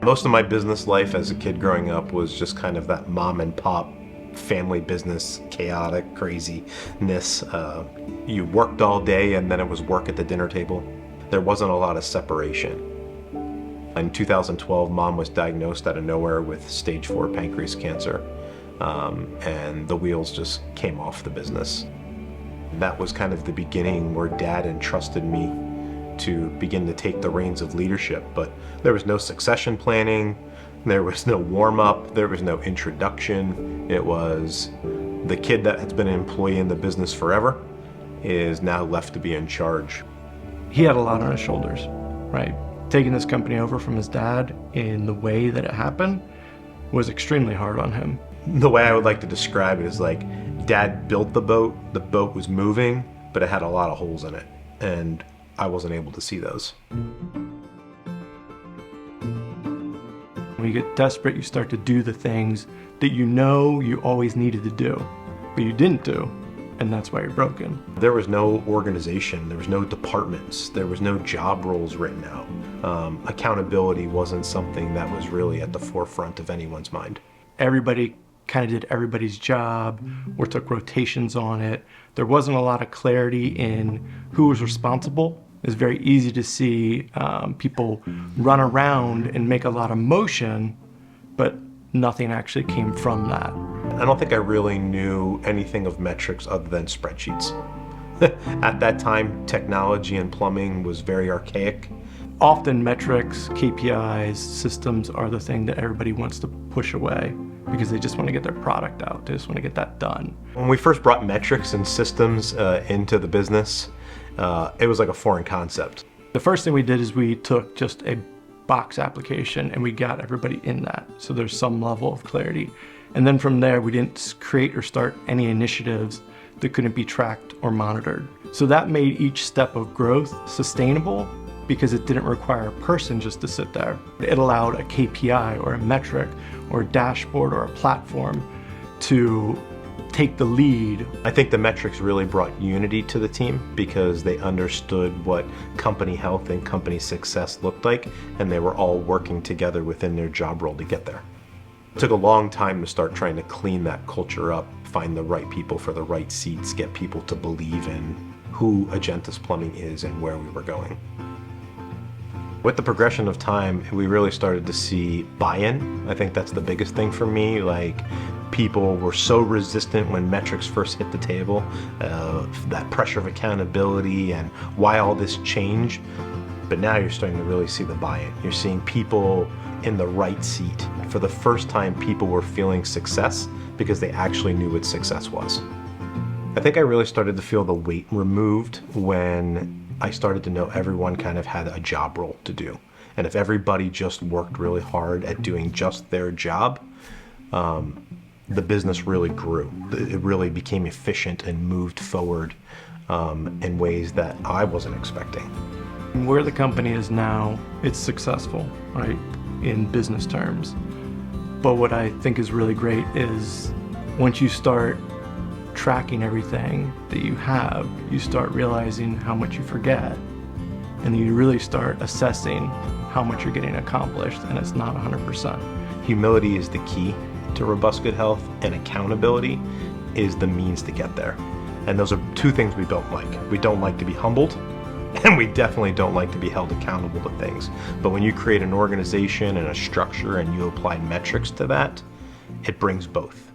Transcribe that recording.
Most of my business life as a kid growing up was just kind of that mom and pop family business, chaotic craziness. You worked all day and then it was work at the dinner table. There wasn't a lot of separation. In 2012, mom was diagnosed out of nowhere with stage 4 pancreas cancer, and the wheels just came off the business. That was kind of the beginning where dad entrusted me to begin to take the reins of leadership, but there was no succession planning, there was no warm-up, there was no introduction. It was the kid that has been an employee in the business forever is now left to be in charge. He had a lot on his shoulders, right? Taking this company over from his dad in the way that it happened was extremely hard on him. The way I would like to describe it is like dad built the boat was moving, but it had a lot of holes in it, and I wasn't able to see those. When you get desperate, you start to do the things that you know you always needed to do, but you didn't do, and that's why you're broken. There was no organization, there was no departments, there was no job roles written out. Accountability wasn't something that was really at the forefront of anyone's mind. Everybody kind of did everybody's job or took rotations on it. There wasn't a lot of clarity in who was responsible. It's very easy to see people run around and make a lot of motion, but nothing actually came from that. I don't think I really knew anything of metrics other than spreadsheets. At that time, technology and plumbing was very archaic. Often metrics, KPIs, systems are the thing that everybody wants to push away because they just want to get their product out. They just want to get that done. When we first brought metrics and systems into the business, it was like a foreign concept. The first thing we did is we took just a box application and we got everybody in that. So there's some level of clarity. And then from there, we didn't create or start any initiatives that couldn't be tracked or monitored. So that made each step of growth sustainable because it didn't require a person just to sit there. It allowed a KPI or a metric or a dashboard or a platform to take the lead. I think the metrics really brought unity to the team because they understood what company health and company success looked like, and they were all working together within their job role to get there. It took a long time to start trying to clean that culture up, find the right people for the right seats, get people to believe in who Agentis Plumbing is and where we were going. With the progression of time, we really started to see buy-in. I think that's the biggest thing for me. Like, people were so resistant when metrics first hit the table, that pressure of accountability and why all this change. But now you're starting to really see the buy-in. You're seeing people in the right seat. For the first time, people were feeling success because they actually knew what success was. I think I really started to feel the weight removed when I started to know everyone kind of had a job role to do. And if everybody just worked really hard at doing just their job, the business really grew. It really became efficient and moved forward in ways that I wasn't expecting. Where the company is now, it's successful, right, in business terms. But what I think is really great is once you start tracking everything that you have, you start realizing how much you forget. And then you really start assessing how much you're getting accomplished, and it's not 100%. Humility is the key to robust good health, and accountability is the means to get there. And those are two things we don't like. We don't like to be humbled, and we definitely don't like to be held accountable to things. But when you create an organization and a structure and you apply metrics to that, it brings both.